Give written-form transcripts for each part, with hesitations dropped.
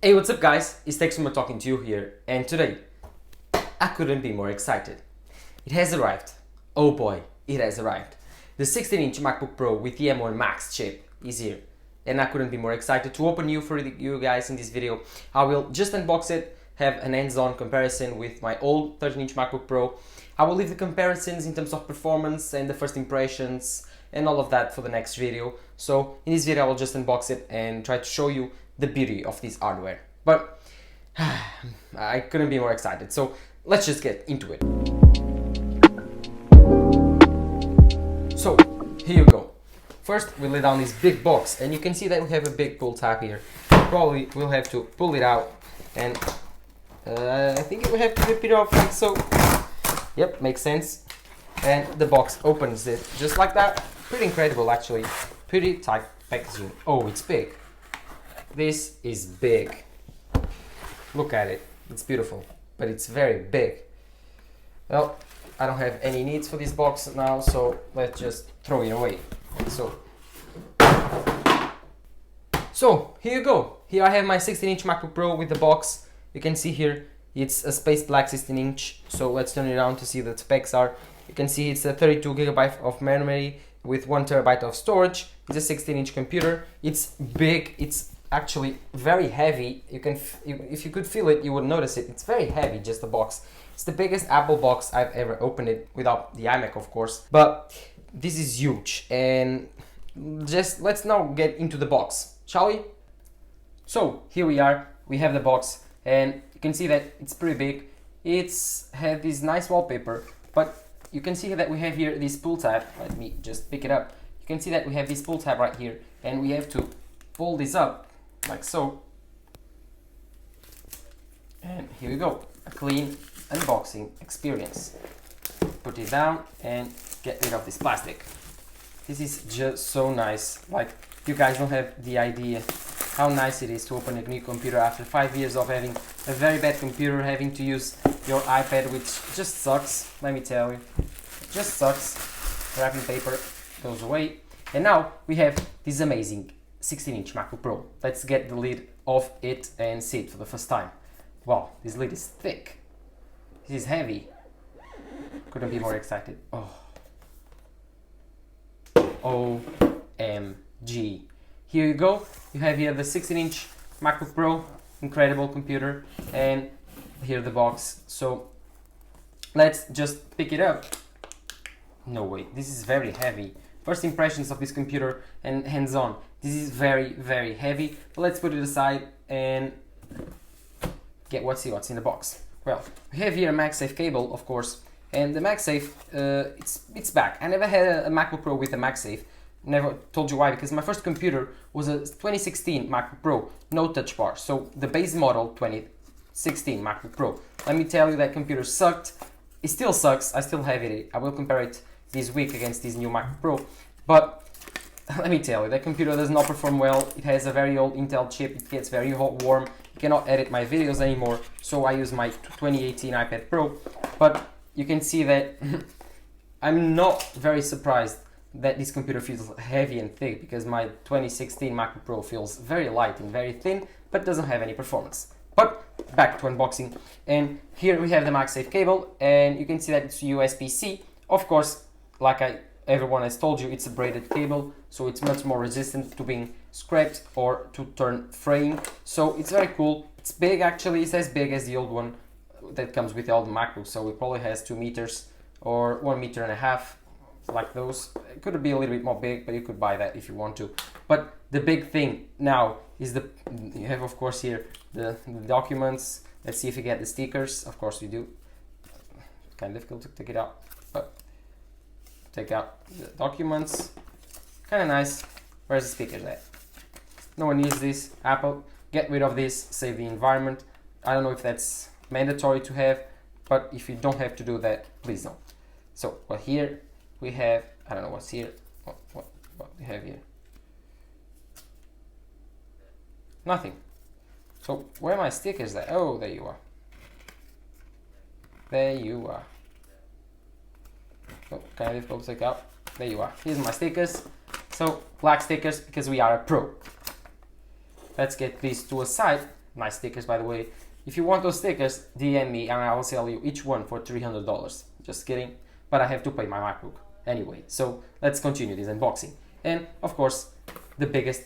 Hey, what's up guys? It's Texuma talking to you here, and today I couldn't be more excited. It has arrived. Oh boy, it has arrived. The 16-inch MacBook Pro with the M1 Max chip is here, and I couldn't be more excited to open you for you guys in this video. I will just unbox it, have an hands-on comparison with my old 13-inch MacBook Pro. I will leave the comparisons in terms of performance and the first impressions and all of that for the next video. So in this video I will just unbox it and try to show you the beauty of this hardware. But I couldn't be more excited. So let's just get into it. So here you go. First we lay down this big box and you can see that we have a big pull tab here. Probably we'll have to pull it out and I think we have to rip it off like so. Yep, makes sense. And the box opens it just like that. Pretty incredible actually. Pretty tight packaging. Oh, it's big. This is big. Look at it. It's beautiful, but it's very big. Well, I don't have any needs for this box now, so let's just throw it away. So here you go. Here I have my 16-inch MacBook Pro with the box. You can see here it's a space black 16-inch. So let's turn it around to see the specs are. You can see it's a 32 GB of memory with 1 TB of storage. It's a 16-inch computer. It's big. It's actually very heavy. You can, if you could feel it, you would notice it. It's very heavy, just the box. It's the biggest Apple box I've ever opened it, without the iMac of course. But this is huge, and just let's now get into the box, shall we? So here we are. We have the box, and you can see that it's pretty big. It's had this nice wallpaper, but you can see that we have here this pull tab. Let me just pick it up. You can see that we have this pull tab right here, and we have to pull this up like so. And here we go, a clean unboxing experience. Put it down and get rid of this plastic. This is just so nice. Like, you guys don't have the idea how nice it is to open a new computer after 5 years of having a very bad computer, having to use your iPad, which just sucks, let me tell you. It just sucks. Wrapping paper goes away. And now we have this amazing 16-inch MacBook Pro. Let's get the lid off it and see it for the first time. Wow, this lid is thick. This is heavy. Couldn't be more excited. Oh. OMG. Here you go. You have here the 16-inch MacBook Pro. Incredible computer. And here the box. So let's just pick it up. No way, this is very heavy. First impressions of this computer and hands-on. This is very, very heavy. But let's put it aside and see what's in the box. Well, we have here a MagSafe cable, of course, and the MagSafe, it's back. I never had a MacBook Pro with a MagSafe. Never told you why, because my first computer was a 2016 MacBook Pro, no touch bar. So the base model 2016 MacBook Pro. Let me tell you, that computer sucked. It still sucks. I still have it. I will compare it this week against this new MacBook Pro. But let me tell you, that computer does not perform well. It has a very old Intel chip. It gets very hot, warm. You cannot edit my videos anymore. So I use my 2018 iPad Pro. But you can see that I'm not very surprised that this computer feels heavy and thick, because my 2016 MacBook Pro feels very light and very thin, but doesn't have any performance. But back to unboxing, and here we have the MagSafe cable, and you can see that it's USB-C. Of course, like everyone has told you, it's a braided cable, so it's much more resistant to being scraped or to turn fraying. So it's very cool. It's big actually. It's as big as the old one that comes with the old MacBook, so it probably has 2 meters or 1.5 meters, like those. It could be a little bit more big, but you could buy that if you want to. But the big thing now is you have of course here the documents. Let's see if you get the stickers. Of course you do. Kind of difficult to take it out, but take out the documents. Kind of nice. Where's the stickers at? No one needs this. Apple, get rid of this. Save the environment. I don't know if that's mandatory to have, but if you don't have to do that, please don't. So, well, here we have, I don't know what's here. What we have here? Nothing. So where are my stickers at? Oh, there you are. There you are. Oh, kind of difficult to take out. There you are. Here's my stickers. So black stickers because we are a pro. Let's get these to a side Nice stickers, by the way. If you want those stickers, DM me and I will sell you each one for $300. Just kidding, but I have to pay my MacBook anyway. So let's continue this unboxing. And of course, the biggest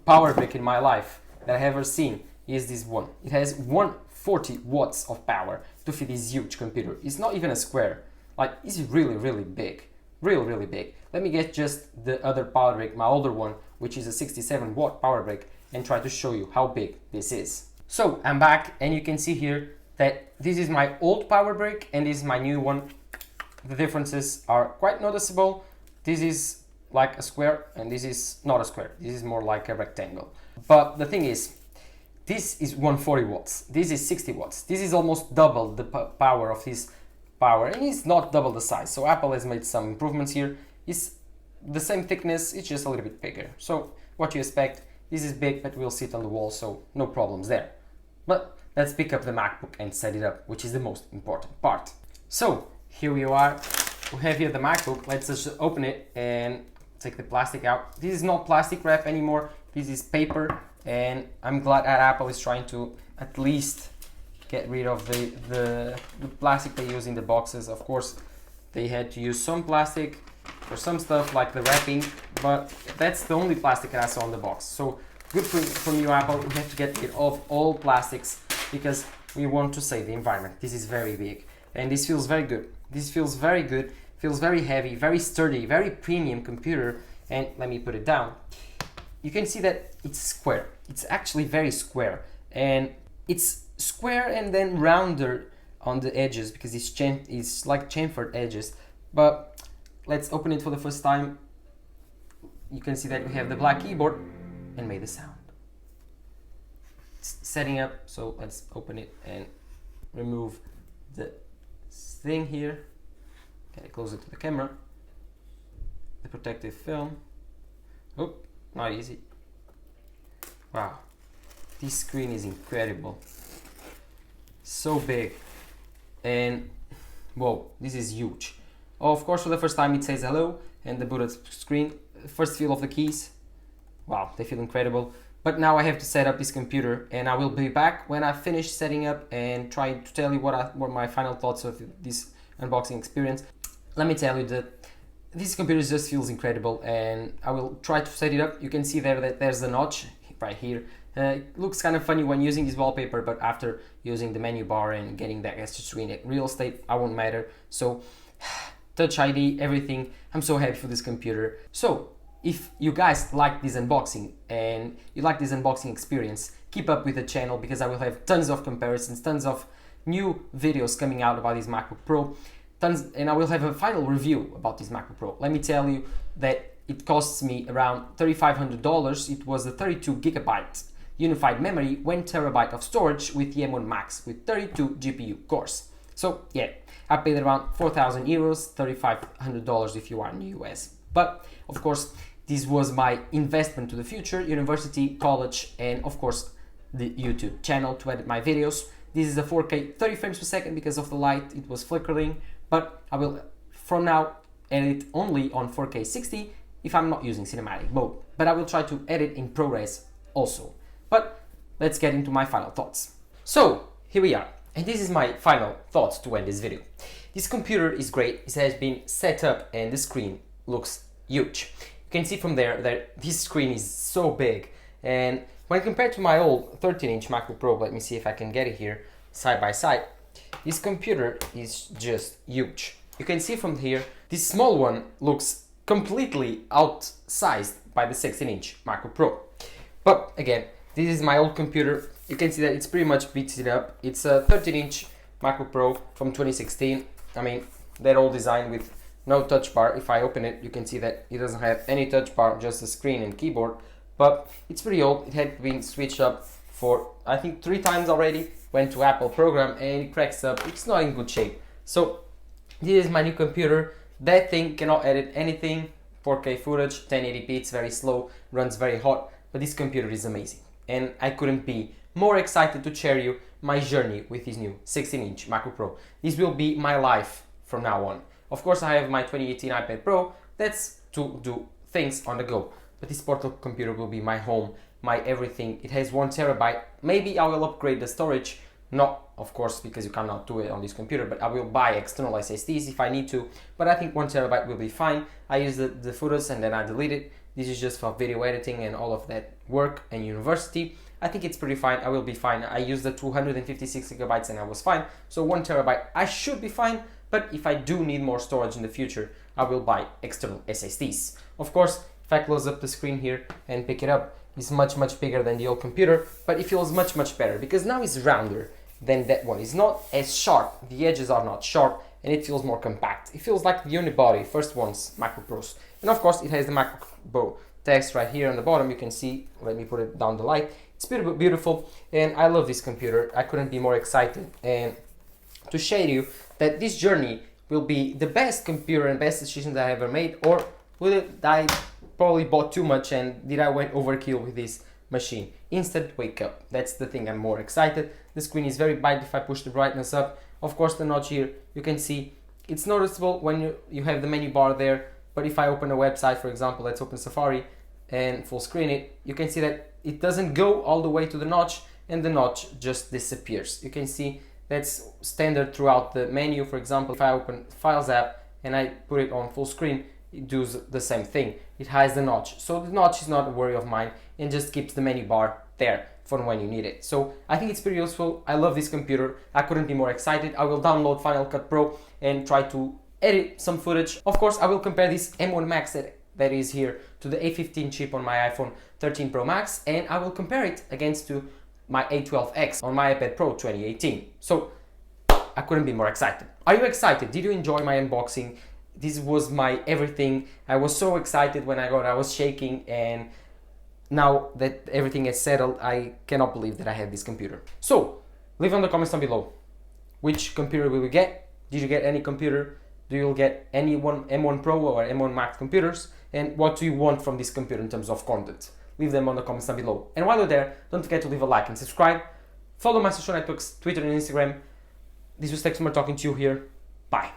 power brick in my life that I have ever seen is this one. It has 140 watts of power to fit this huge computer. It's not even a square, like it's really big, really big. Let me get just the other power brick, my older one, which is a 67 watt power brick, and try to show you how big this is. So I'm back, and you can see here that this is my old power brick and this is my new one. The differences are quite noticeable. This is like a square and this is not a square. This is more like a rectangle. But the thing is, this is 140 watts. This is 60 watts. This is almost double the power of this power, and it's not double the size. So Apple has made some improvements here. It's the same thickness, it's just a little bit bigger. So what you expect, this is big, but will sit on the wall, so no problems there. But let's pick up the MacBook and set it up, which is the most important part. So here we are. We have here the MacBook. Let's just open it and take the plastic out. This is not plastic wrap anymore. This is paper, and I'm glad that Apple is trying to at least get rid of the plastic they use in the boxes. Of course, they had to use some plastic for some stuff like the wrapping, but that's the only plastic that I saw on the box. So good from you, Apple. We have to get rid of all plastics because we want to save the environment. This is very big, and this feels very good. This feels very good, feels very heavy, very sturdy, very premium computer. And let me put it down. You can see that it's square. It's actually very square, and it's square and then rounder on the edges because it's like chamfered edges. But let's open it for the first time. You can see that we have the black keyboard and made the sound. It's setting up, so let's open it and remove the thing here. Get it closer to the camera. The protective film. Oh, not easy. Wow, this screen is incredible. So big, and whoa, this is huge. Oh, of course, for the first time it says hello and the booted screen. First feel of the keys. Wow, they feel incredible. But now I have to set up this computer, and I will be back when I finish setting up and try to tell you what my final thoughts of this unboxing experience. Let me tell you that this computer just feels incredible, and I will try to set it up. You can see there that there's a notch right here. It looks kind of funny when using this wallpaper, but after using the menu bar and getting that extra screen real estate, I won't matter. So Touch ID, everything. I'm so happy for this computer. So if you guys like this unboxing and you like this unboxing experience, keep up with the channel because I will have tons of comparisons, tons of new videos coming out about this MacBook Pro, and I will have a final review about this MacBook Pro. Let me tell you that it costs me around $3,500. It was a 32 gigabyte unified memory, 1 terabyte of storage with the M1 Max with 32 GPU cores. So yeah, I paid around 4,000 euros, $3,500 if you are in the US. But of course, this was my investment to the future, university, college, and of course the YouTube channel to edit my videos. This is a 4K 30 frames per second because of the light, it was flickering, but I will from now edit only on 4K 60 if I'm not using cinematic mode. But I will try to edit in ProRes also. But let's get into my final thoughts. So here we are, and this is my final thoughts to end this video. This computer is great, it has been set up and the screen looks huge. You can see from there that this screen is so big, and when compared to my old 13-inch MacBook Pro, let me see if I can get it here side by side, this computer is just huge. You can see from here, this small one looks completely outsized by the 16-inch MacBook Pro. But again, this is my old computer. You can see that it's pretty much beats it up. It's a 13-inch MacBook Pro from 2016. I mean, they're all designed with no touch bar. If I open it, you can see that it doesn't have any touch bar, just a screen and keyboard. But it's pretty old. It had been switched up for, I think, 3 times already. Went to Apple program and it cracks up. It's not in good shape. So this is my new computer. That thing cannot edit anything. 4K footage, 1080p, it's very slow, runs very hot. But this computer is amazing. And I couldn't be more excited to share you my journey with this new 16-inch MacBook Pro. This will be my life from now on. Of course, I have my 2018 iPad Pro. That's to do things on the go. But this portable computer will be my home my everything. It has 1 TB. Maybe I will upgrade the storage, not of course because you cannot do it on this computer, but I will buy external SSDs if I need to, but I think 1 TB will be fine. I use the photos and then I delete it. This is just for video editing and all of that work and university. I think it's pretty fine. I will be fine. I used the 256 GB and I was fine. So 1 TB, I should be fine. But if I do need more storage in the future, I will buy external SSDs. Of course, if I close up the screen here and pick it up, it's much bigger than the old computer, but it feels much better because now it's rounder than that one. It's not as sharp. The edges are not sharp and it feels more compact. It feels like the unibody, first ones, MacBook Pros. And of course, it has the MacBook Pro text right here on the bottom. You can see, let me put it down the light. It's beautiful and I love this computer. I couldn't be more excited. And to share you that this journey will be the best computer and best decision that I ever made, or will it, I probably bought too much and did I went overkill with this machine? Instant wake up. That's the thing I'm more excited. The screen is very bright if I push the brightness up. Of course, the notch here, you can see it's noticeable when you have the menu bar there, but if I open a website, for example, let's open Safari and full screen it, you can see that it doesn't go all the way to the notch and the notch just disappears. You can see that's standard throughout the menu. For example, if I open Files app and I put it on full screen, it does the same thing. It has the notch. So the notch is not a worry of mine and just keeps the menu bar there for when you need it. So I think it's pretty useful. I love this computer. I couldn't be more excited. I will download Final Cut Pro and try to edit some footage. Of course, I will compare this M1 Max that is here to the A15 chip on my iPhone 13 Pro Max, and I will compare it against to my A12X on my iPad Pro 2018. So I couldn't be more excited. Are you excited? Did you enjoy my unboxing? This was my everything. I was so excited when I got it. I was shaking, and now that everything is settled, I cannot believe that I have this computer. So leave in the comments down below. Which computer will you get? Did you get any computer? Do you get any M1 Pro or M1 Max computers? And what do you want from this computer in terms of content? Leave them on the comments down below. And while you're there, don't forget to leave a like and subscribe. Follow my social networks, Twitter and Instagram. This was Texmer talking to you here. Bye.